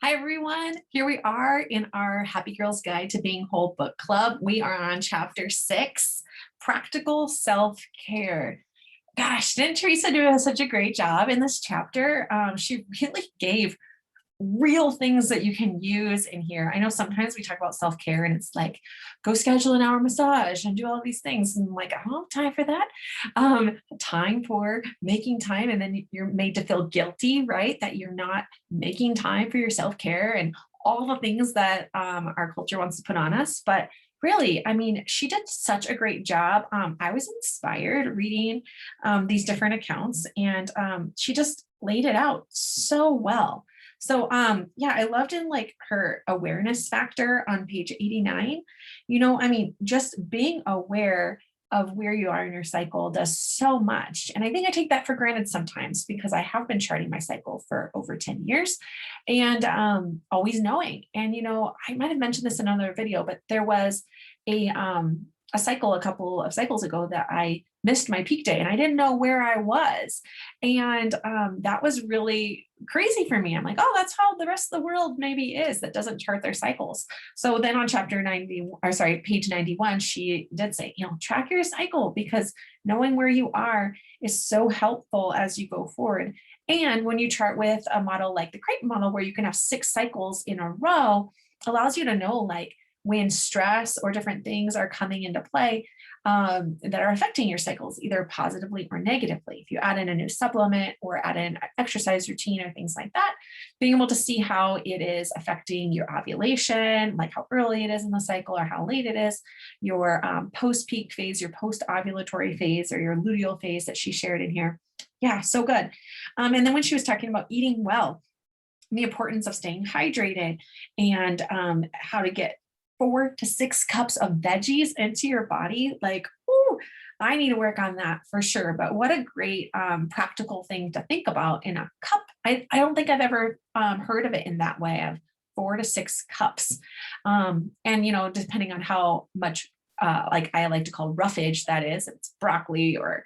Hi, everyone. Here we are in our Happy Girls Guide to Being Whole book club. We are on chapter 6, Practical Self-Care. Gosh, didn't Teresa do such a great job in this chapter? She really gave real things that you can use in here. I know sometimes we talk about self-care and it's like, go schedule an hour massage and do all these things. And I'm like, I don't have time for that. Time for making time. And then you're made to feel guilty, right? That you're not making time for your self-care and all the things that our culture wants to put on us. But really, I mean, she did such a great job. I was inspired reading these different accounts and she just laid it out so well. So yeah, I loved in like her awareness factor on page 89. I mean, just being aware of where you are in your cycle does so much. And I think I take that for granted sometimes because I have been charting my cycle for over 10 years and always knowing. And I might have mentioned this in another video, but there was a cycle a couple of cycles ago that I missed my peak day and I didn't know where I was. And that was really crazy for me. I'm like, oh, that's how the rest of the world maybe is that doesn't chart their cycles. So then on chapter 90, or sorry, page 91, she did say, track your cycle because knowing where you are is so helpful as you go forward. And when you chart with a model like the Creighton model, where you can have 6 cycles in a row, allows you to know like when stress or different things are coming into play that are affecting your cycles, either positively or negatively. If you add in a new supplement or add in exercise routine or things like that, being able to see how it is affecting your ovulation, like how early it is in the cycle or how late it is, your post-peak phase, your post-ovulatory phase, or your luteal phase that she shared in here. Yeah, so good. And then when she was talking about eating well, the importance of staying hydrated and how to get 4 to 6 cups of veggies into your body, like, ooh, I need to work on that for sure. But what a great practical thing to think about in a cup. I don't think I've ever heard of it in that way of 4 to 6 cups. And, depending on how much like I like to call roughage, that is, it's broccoli or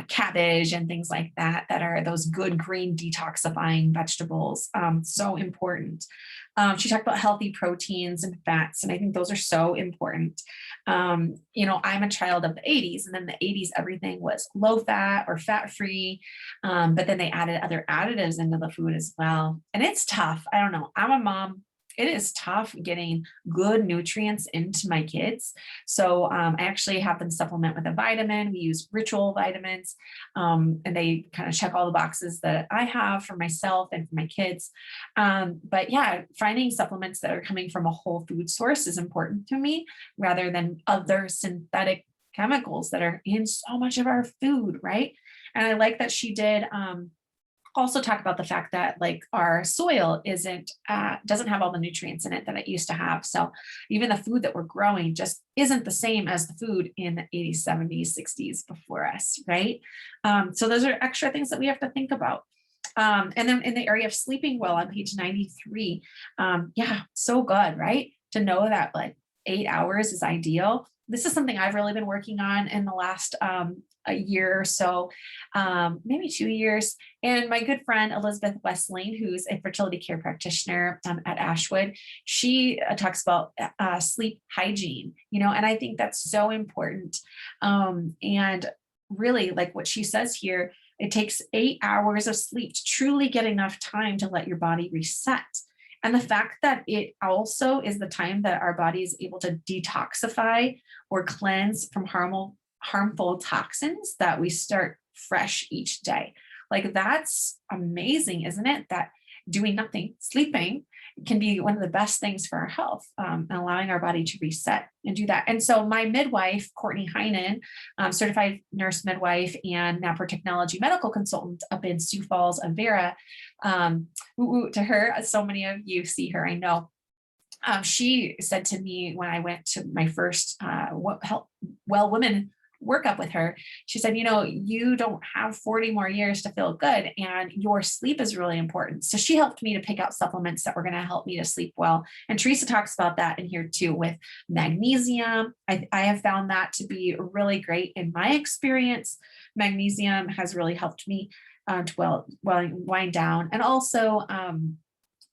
cabbage and things like that, that are those good green detoxifying vegetables. So important. She talked about healthy proteins and fats, and I think those are so important. I'm a child of the 80s, and then the 80s, everything was low fat or fat free, but then they added other additives into the food as well. And it's tough. I don't know. I'm a mom. It is tough getting good nutrients into my kids. So I actually have them supplement with a vitamin. We use Ritual vitamins, and they kind of check all the boxes that I have for myself and for my kids. But yeah, finding supplements that are coming from a whole food source is important to me rather than other synthetic chemicals that are in so much of our food, right? And I like that she did also talk about the fact that like our soil doesn't have all the nutrients in it that it used to have. So even the food that we're growing just isn't the same as the food in the 80s, 70s, 60s before us, right? So those are extra things that we have to think about. And then in the area of sleeping well on page 93, yeah, so good, right? To know that like 8 hours is ideal. This is something I've really been working on in the last a year or so, maybe 2 years. And my good friend, Elizabeth Westling, who's a fertility care practitioner at Ashwood, she talks about sleep hygiene, and I think that's so important. And really, like what she says here, it takes 8 hours of sleep to truly get enough time to let your body reset. And the fact that it also is the time that our body is able to detoxify or cleanse from harmful toxins, that we start fresh each day. Like that's amazing, isn't it? That doing nothing, sleeping, can be one of the best things for our health, and allowing our body to reset and do that. And so my midwife, Courtney Heinen, certified nurse midwife and Napper Technology medical consultant up in Sioux Falls, Avera, to her, so many of you see her, I know. She said to me when I went to my first Well Women workup with her, she said, you don't have 40 more years to feel good and your sleep is really important. So she helped me to pick out supplements that were going to help me to sleep well. And Teresa talks about that in here too with magnesium. I have found that to be really great in my experience. Magnesium has really helped me to wind down. And also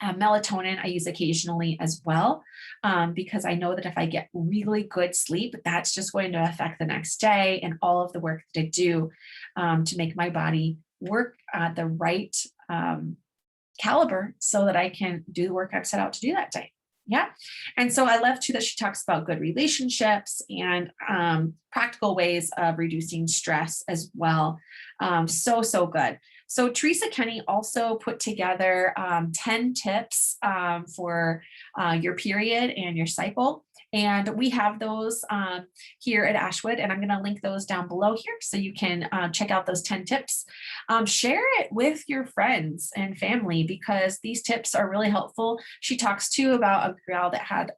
Melatonin I use occasionally as well, because I know that if I get really good sleep, that's just going to affect the next day and all of the work that I do to make my body work at the right caliber so that I can do the work I've set out to do that day. Yeah. And so I love too that she talks about good relationships and practical ways of reducing stress as well. So good. So Teresa Kenny also put together 10 tips for your period and your cycle. And we have those here at Ashwood, and I'm going to link those down below here so you can check out those 10 tips. Share it with your friends and family because these tips are really helpful. She talks too about a gal that had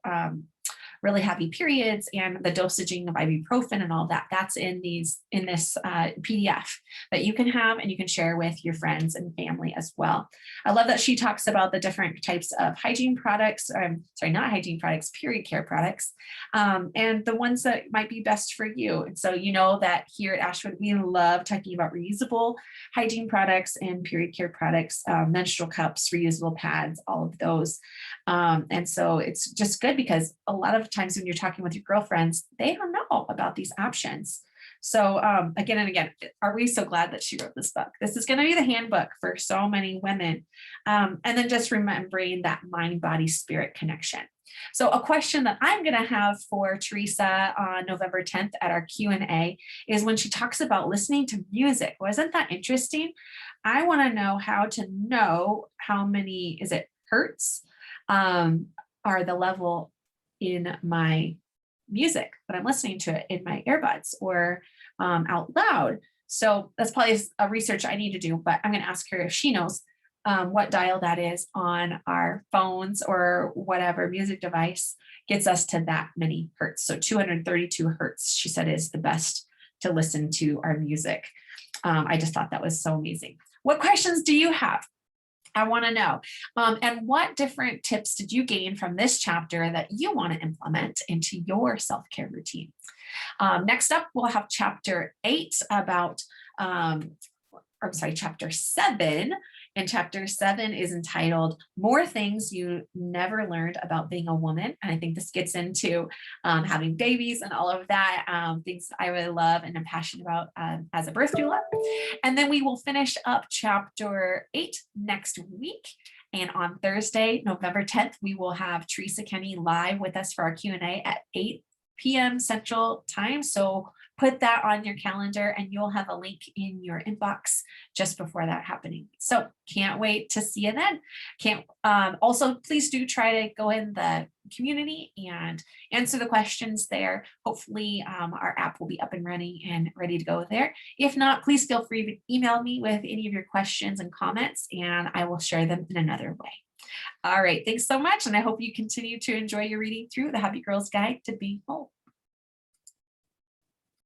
really heavy periods and the dosaging of ibuprofen and all that. That's in this PDF that you can have and you can share with your friends and family as well. I love that she talks about the different types of hygiene products, sorry, not hygiene products, period care products, and the ones that might be best for you. And so you know that here at Ashwood, we love talking about reusable hygiene products and period care products, menstrual cups, reusable pads, all of those. And so it's just good because a lot of times when you're talking with your girlfriends, they don't know about these options. So again and again, are we so glad that she wrote this book? This is going to be the handbook for so many women. And then just remembering that mind, body, spirit connection. So a question that I'm going to have for Teresa on November 10th at our Q&A is when she talks about listening to music. Wasn't that interesting? I want to know how to know how many, is it hertz, are the level in my music that I'm listening to it in my earbuds or out loud. So that's probably a research I need to do, but I'm going to ask her if she knows what dial that is on our phones or whatever music device gets us to that many hertz. So 232 hertz, she said, is the best to listen to our music. I just thought that was so amazing. What questions do you have? I want to know. And what different tips did you gain from this chapter that you want to implement into your self-care routine? Next up, we'll have chapter 8 about, chapter 7. And chapter 7 is entitled More Things You Never Learned About Being a Woman. And I think this gets into having babies and all of that, things I really love and am passionate about as a birth doula. And then we will finish up chapter 8 next week. And on Thursday, November 10th, we will have Teresa Kenny live with us for our Q&A at 8 p.m. Central Time. So put that on your calendar and you'll have a link in your inbox just before that happening. So can't wait to see you then. Also, please do try to go in the community and answer the questions there. Hopefully our app will be up and running and ready to go there. If not, please feel free to email me with any of your questions and comments and I will share them in another way. All right, thanks so much. And I hope you continue to enjoy your reading through the Happy Girls Guide to Being Whole.